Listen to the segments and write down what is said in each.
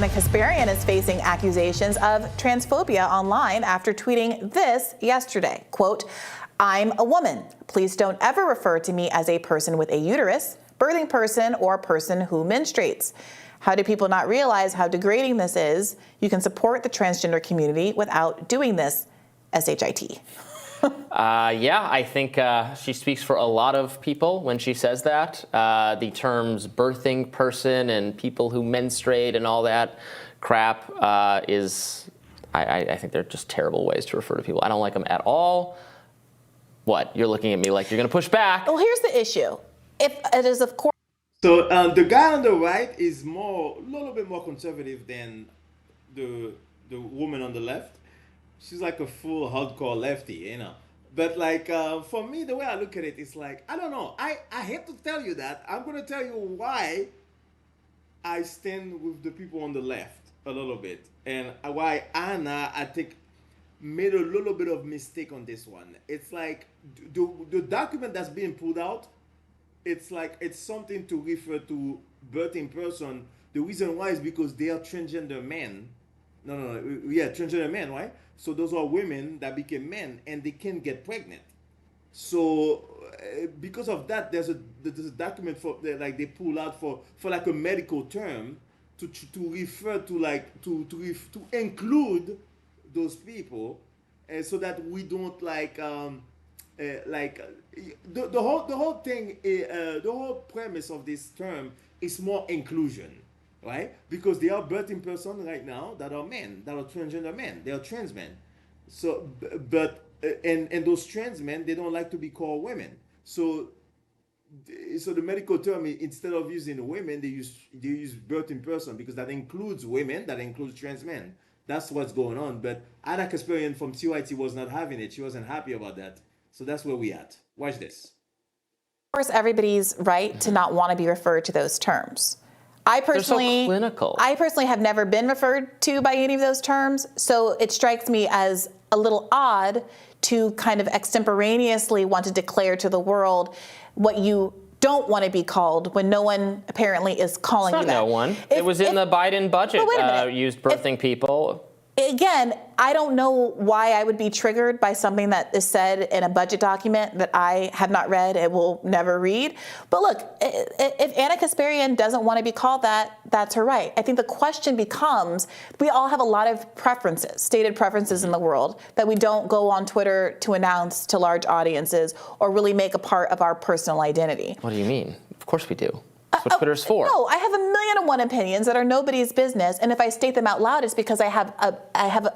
Anna Kasparian is facing accusations of transphobia online after tweeting this yesterday. Quote, "I'm a woman. Please don't ever refer to me as a person with a uterus, birthing person, or person who menstruates. How do people not realize how degrading this is? You can support the transgender community without doing this. SHIT." Yeah, I think she speaks for a lot of people when she says that. The terms birthing person and people who menstruate and all that crap I think they're just terrible ways to refer to people. I don't like them at all. What? You're looking at me like you're going to push back. Well, here's the issue. If it is, of course. So the guy on the right is a little bit more conservative than the woman on the left. She's like a full hardcore lefty, you know. But like for me, the way I look at it is like, I don't know. I hate to tell you that. I'm gonna tell you why I stand with the people on the left a little bit, and why Anna, I think, made a little bit of mistake on this one. It's like the document that's being pulled out, it's like it's something to refer to birthing person. The reason why is because they are transgender men. Transgender men, right? So those are women that became men and they can get pregnant. So because of that, there's a document for like they pull out for like a medical term to refer to like to include those people, so that we don't the whole thing, the whole premise of this term is more inclusion. Right? Because they are birthing person right now that are men, that are transgender men. They are trans men. So, and those trans men, they don't like to be called women. So the medical term, instead of using women, they use birthing person, because that includes women, that includes trans men. That's what's going on. But Anna Kasparian from TYT was not having it. She wasn't happy about that. So that's where we at. Watch this. Of course, everybody's right to not want to be referred to those terms. I personally have never been referred to by any of those terms, so it strikes me as a little odd to kind of extemporaneously want to declare to the world what you don't want to be called when no one apparently is calling you that. No one. It was in the Biden budget, used birthing people. Again, I don't know why I would be triggered by something that is said in a budget document that I have not read and will never read. But look, if Anna Kasparian doesn't want to be called that, that's her right. I think the question becomes, we all have a lot of preferences, stated preferences in the world that we don't go on Twitter to announce to large audiences or really make a part of our personal identity. What do you mean? Of course we do. That's what Twitter's for. No, I have 1,000,001 opinions that are nobody's business, and if I state them out loud, it's because I have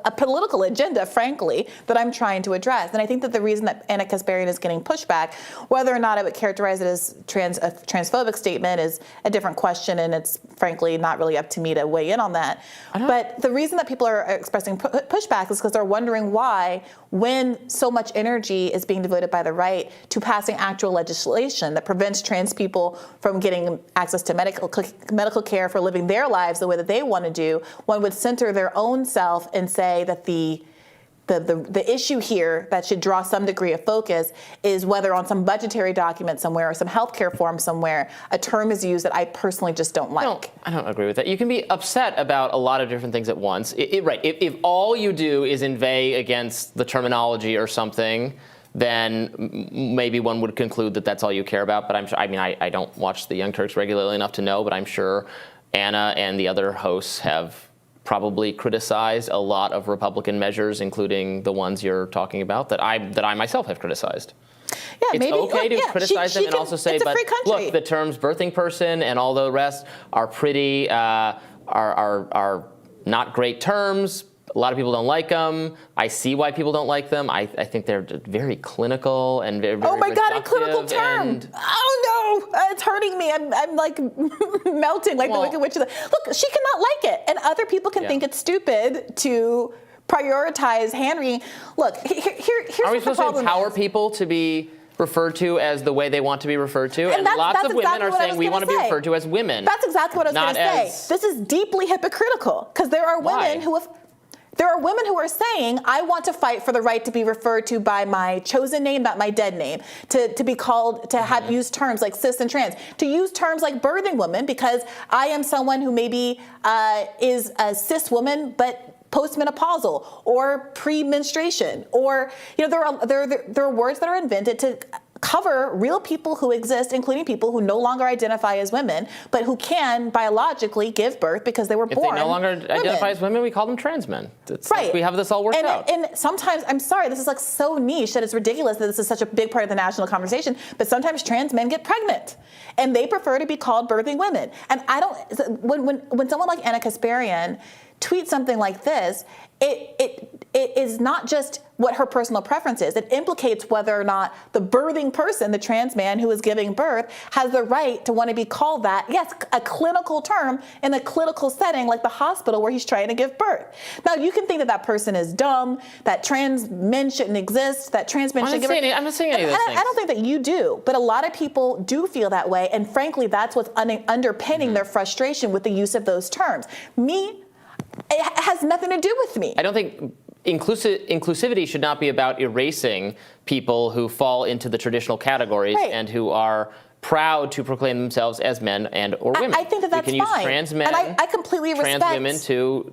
a political agenda, frankly, that I'm trying to address. And I think that the reason that Anna Kasparian is getting pushback, whether or not I would characterize it as a transphobic statement, is a different question, and it's frankly not really up to me to weigh in on that. But the reason that people are expressing pushback is because they're wondering why, when so much energy is being devoted by the right to passing actual legislation that prevents trans people from getting access to medical care for living their lives the way that they want to do, one would center their own self and say that the issue here that should draw some degree of focus is whether on some budgetary document somewhere or some healthcare form somewhere a term is used that I personally just don't like. I don't agree with that. You can be upset about a lot of different things at once. If all you do is inveigh against the terminology or something, then maybe one would conclude that that's all you care about. But I'm sure, I don't watch the Young Turks regularly enough to know, but I'm sure Anna and the other hosts have probably criticized a lot of Republican measures, including the ones you're talking about, that I myself have criticized. Yeah, it's maybe okay to criticize them and also say, but look, the terms birthing person and all the rest are pretty, are not great terms. A lot of people don't like them. I see why people don't like them. I think they're very clinical and very oh my God, a clinical term. Oh no, it's hurting me. I'm like melting like the Wicked Witch. Look, she cannot like it. And other people can think it's stupid to prioritize hand-wringing. Look, here's Are we supposed to empower people to be referred to as the way they want to be referred to? And lots of women are saying we want to be referred to as women. That's exactly what I was going to say. This is deeply hypocritical because there are women who have... There are women who are saying, I want to fight for the right to be referred to by my chosen name, not my dead name, to be called, to have use terms like cis and trans, to use terms like birthing woman, because I am someone who maybe is a cis woman, but postmenopausal or pre-menstruation, or there are words that are invented to cover real people who exist, including people who no longer identify as women, but who can biologically give birth because they were born. If they no longer women. identify as women, we call them trans men. It's right. Like we have this all worked out. And sometimes, I'm sorry, this is like so niche that it's ridiculous that this is such a big part of the national conversation, but sometimes trans men get pregnant and they prefer to be called birthing women. And I don't, when someone like Anna Kasparian tweets something like this, it is not just what her personal preference is. It implicates whether or not the birthing person, the trans man who is giving birth, has the right to want to be called that. Yes, a clinical term in a clinical setting like the hospital where he's trying to give birth. Now, you can think that that person is dumb, that trans men shouldn't exist, that trans men shouldn't give birth. I'm not saying any of those things. I don't think that you do, but a lot of people do feel that way, and frankly, that's what's underpinning their frustration with the use of those terms. It has nothing to do with me. I don't think inclusivity should not be about erasing people who fall into the traditional categories and who are proud to proclaim themselves as men and or women. I think that that's fine. You can use trans men, and I completely respect trans women to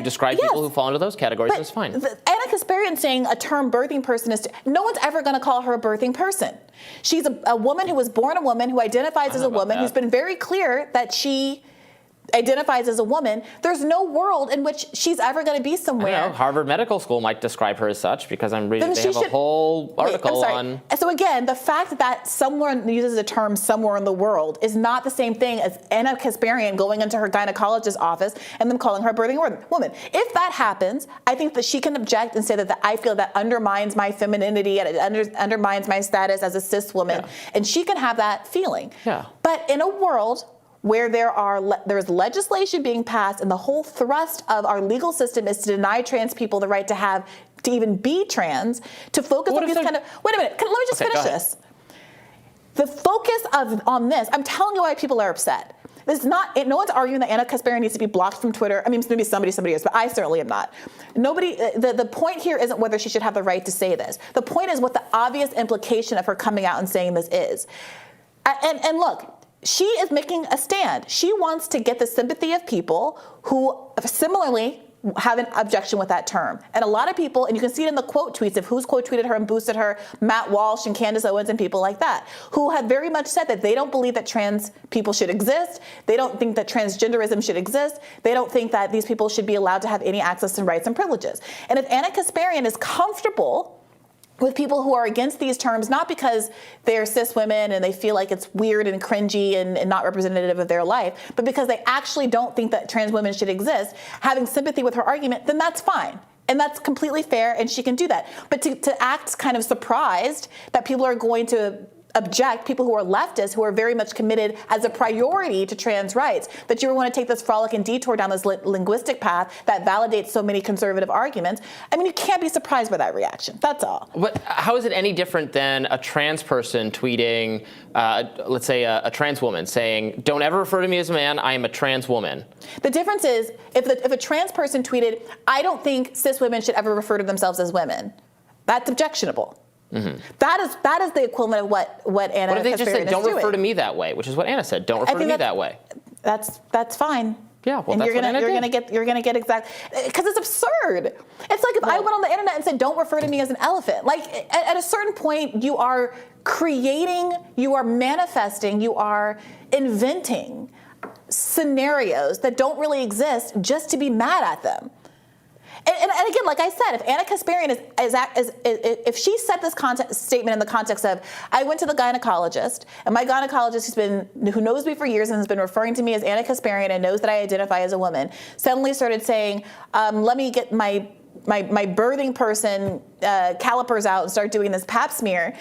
describe people who fall into those categories. That's fine. Anna Kasparian saying a term birthing person is, no one's ever going to call her a birthing person. She's a woman who was born a woman, who identifies as a woman, who's been very clear that she identifies as a woman. There's no world in which she's ever going to be somewhere. I don't know, Harvard Medical School might describe her as such, because I'm reading they have a whole article on. So again, the fact that someone uses a term somewhere in the world is not the same thing as Anna Kasparian going into her gynecologist's office and them calling her a birthing woman. If that happens, I think that she can object and say that I feel that undermines my femininity and it undermines my status as a cis woman, and she can have that feeling. Yeah. But in a world where there's legislation being passed, and the whole thrust of our legal system is to deny trans people the right to even be trans, to focus on these kind of. Wait a minute, let me just finish this. The focus on this, I'm telling you why people are upset. This is not. No one's arguing that Anna Kasparian needs to be blocked from Twitter. I mean, maybe somebody is, but I certainly am not. Nobody. The point here isn't whether she should have the right to say this. The point is what the obvious implication of her coming out and saying this is. And look. She is making a stand. She wants to get the sympathy of people who similarly have an objection with that term. And a lot of people, and you can see it in the quote tweets of who's quote tweeted her and boosted her, Matt Walsh and Candace Owens and people like that, who have very much said that they don't believe that trans people should exist. They don't think that transgenderism should exist. They don't think that these people should be allowed to have any access and rights and privileges. And if Anna Kasparian is comfortable with people who are against these terms, not because they're cis women and they feel like it's weird and cringy and not representative of their life, but because they actually don't think that trans women should exist, having sympathy with her argument, then that's fine. And that's completely fair, and she can do that. But to act kind of surprised that people are going to object, people who are leftists, who are very much committed as a priority to trans rights, that you would want to take this frolic and detour down this linguistic path that validates so many conservative arguments. I mean, you can't be surprised by that reaction. That's all. But how is it any different than a trans person tweeting, let's say a trans woman saying, don't ever refer to me as a man, I am a trans woman? The difference is, if a trans person tweeted, I don't think cis women should ever refer to themselves as women, that's objectionable. Mm-hmm. That is the equivalent of what Anna Kasparian is doing. What if they just said, don't refer to me that way, which is what Anna said, don't refer to me that way? That's fine. Yeah, well, and that's you're what Anna did. You're gonna get exact, because it's absurd. It's like if I went on the internet and said, don't refer to me as an elephant. Like at a certain point, you are creating, you are manifesting, you are inventing scenarios that don't really exist just to be mad at them. And again, like I said, if Anna Kasparian if she set this statement in the context of, I went to the gynecologist, and my gynecologist who knows me for years and has been referring to me as Anna Kasparian and knows that I identify as a woman, suddenly started saying, let me get my birthing person calipers out and start doing this pap smear.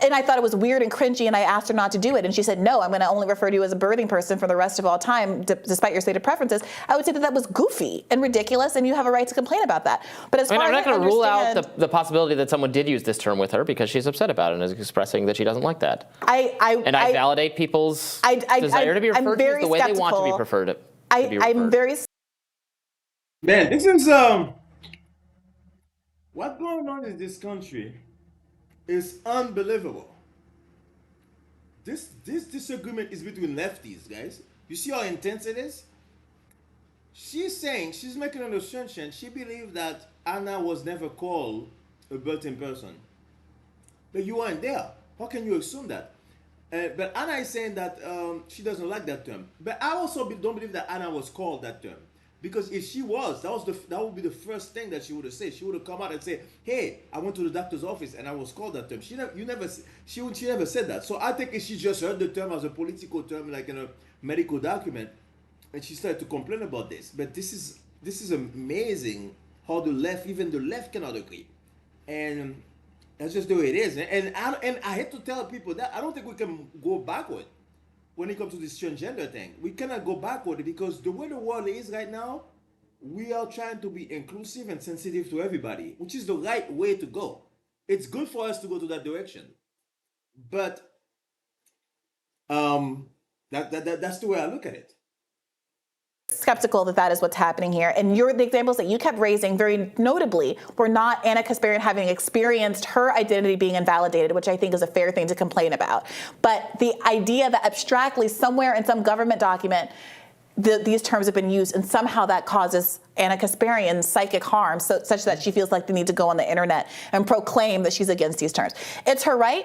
And I thought it was weird and cringy, and I asked her not to do it. And she said, no, I'm going to only refer to you as a birthing person for the rest of all time, despite your stated preferences. I would say that was goofy and ridiculous, and you have a right to complain about that. But as far as I'm not going to rule out the possibility that someone did use this term with her because she's upset about it and is expressing that she doesn't like that. I validate people's desire to be referred to as the way they want to be preferred. I'm very. Man, this is what's going on in this country is unbelievable. This disagreement is between lefties, guys. You see how intense it is? She's saying she's making an assumption. She believes that Anna was never called a birthing person, but you weren't there. How can you assume that? But Anna is saying that she doesn't like that term. But I also don't believe that Anna was called that term, because if she was, that would be the first thing that she would have said. She would have come out and say, "Hey, I went to the doctor's office and I was called that term." She never said that. So I think if she just heard the term as a political term, like in a medical document, and she started to complain about this. But this is amazing how even the left cannot agree, and that's just the way it is. And I hate to tell people that I don't think we can go backward when it comes to this transgender thing. We cannot go backward because the way the world is right now, we are trying to be inclusive and sensitive to everybody, which is the right way to go. It's good for us to go to that direction, but that's the way I look at it. Skeptical that that is what's happening here. And the examples that you kept raising very notably were not Anna Kasparian having experienced her identity being invalidated, which I think is a fair thing to complain about. But the idea that abstractly somewhere in some government document, these terms have been used, and somehow that causes Anna Kasparian psychic harm, such that she feels like they need to go on the internet and proclaim that she's against these terms. It's her right.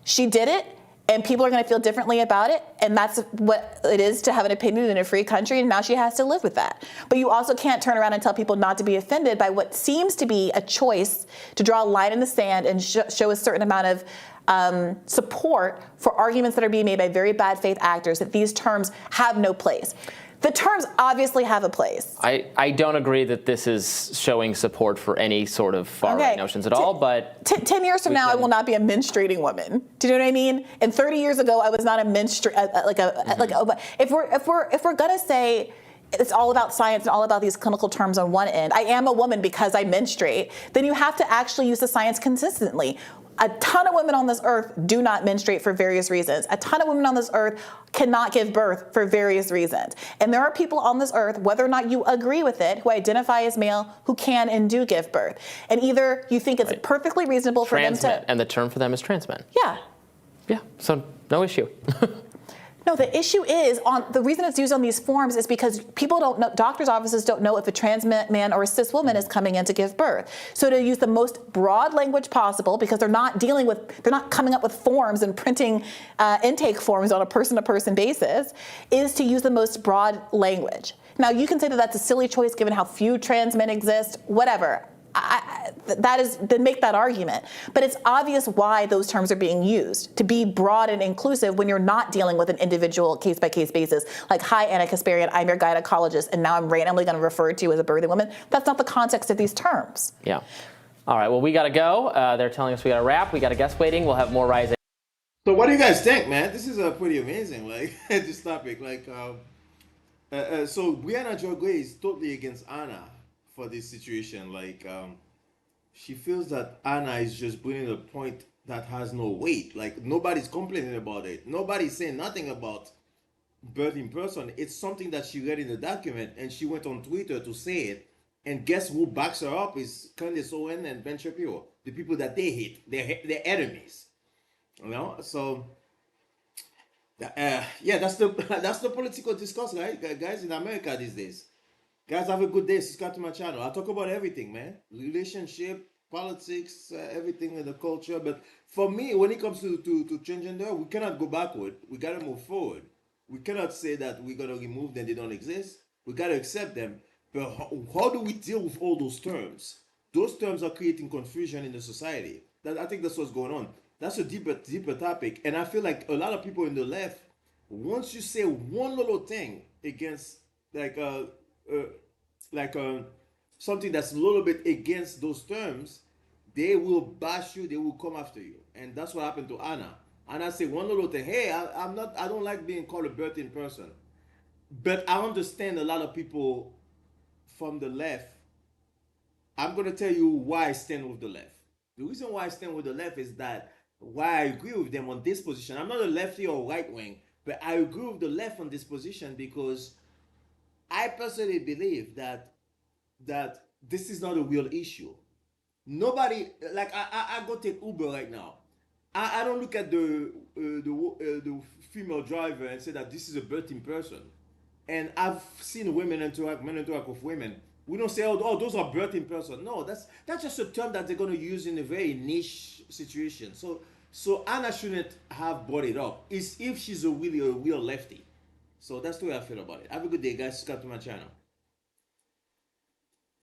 She did it. And people are going to feel differently about it. And that's what it is to have an opinion in a free country. And now she has to live with that. But you also can't turn around and tell people not to be offended by what seems to be a choice to draw a line in the sand and show a certain amount of support for arguments that are being made by very bad faith actors that these terms have no place. The terms obviously have a place. I don't agree that this is showing support for any sort of far-right notions at all, but... 10 years from now, I will not be a menstruating woman. Do you know what I mean? And 30 years ago, I was not a if we're gonna say it's all about science and all about these clinical terms on one end, I am a woman because I menstruate, then you have to actually use the science consistently. A ton of women on this earth do not menstruate for various reasons. A ton of women on this earth cannot give birth for various reasons. And there are people on this earth, whether or not you agree with it, who identify as male, who can and do give birth. And either you think it's perfectly reasonable for them to... And the term for them is trans men. Yeah. Yeah, so no issue. No, the issue is the reason it's used on these forms is because people don't know, doctors' offices don't know if a trans man or a cis woman is coming in to give birth. So to use the most broad language possible, because they're not coming up with forms and printing intake forms on a person-to-person basis, is to use the most broad language. Now, you can say that that's a silly choice given how few trans men exist, whatever. Then make that argument. But it's obvious why those terms are being used, to be broad and inclusive when you're not dealing with an individual case-by-case basis. Like, hi, Anna Kasparian, I'm your gynecologist, and now I'm randomly going to refer to you as a birthing woman. That's not the context of these terms. Yeah. All right, well, we got to go. They're telling us we got to wrap. We got a guest waiting. We'll have more Rise. So what do you guys think, man? This is pretty amazing, like, this topic. So Brianna Joy is totally against Anna for this situation. She feels that Anna is just bringing a point that has no weight. Like, nobody's complaining about it. Nobody's saying nothing about birthing person. It's something that she read in the document, and she went on Twitter to say it. And guess who backs her up is Candace Owen and Ben Shapiro, the people that they hate, their enemies. You know, so yeah, that's the political discourse, right, guys, in America these days. Guys, have a good day. Subscribe to my channel. I talk about everything, man. Relationship, politics, everything in the culture. But for me, when it comes to transgender, we cannot go backward. We got to move forward. We cannot say that we're going to remove them, they don't exist. We got to accept them. But how do we deal with all those terms? Those terms are creating confusion in the society. I think that's what's going on. That's a deeper topic. And I feel like a lot of people in the left, once you say one little thing against something that's a little bit against those terms, they will bash you, they will come after you. And that's what happened to Anna. Anna said one little thing, hey, I don't like being called a birthing person. But I understand a lot of people from the left. I'm going to tell you why I stand with the left. The reason why I stand with the left is that why I agree with them on this position. I'm not a lefty or right wing, but I agree with the left on this position because I personally believe that that this is not a real issue. Nobody, like I go take Uber right now. I don't look at the female driver and say that this is a birthing person. And I've seen women interact, men interact with women. We don't say, oh, those are birthing person. No, that's just a term that they're gonna use in a very niche situation. So Anna shouldn't have brought it up. It's if she's a real lefty. So that's the way I feel about it. Have a good day, guys. Subscribe to my channel.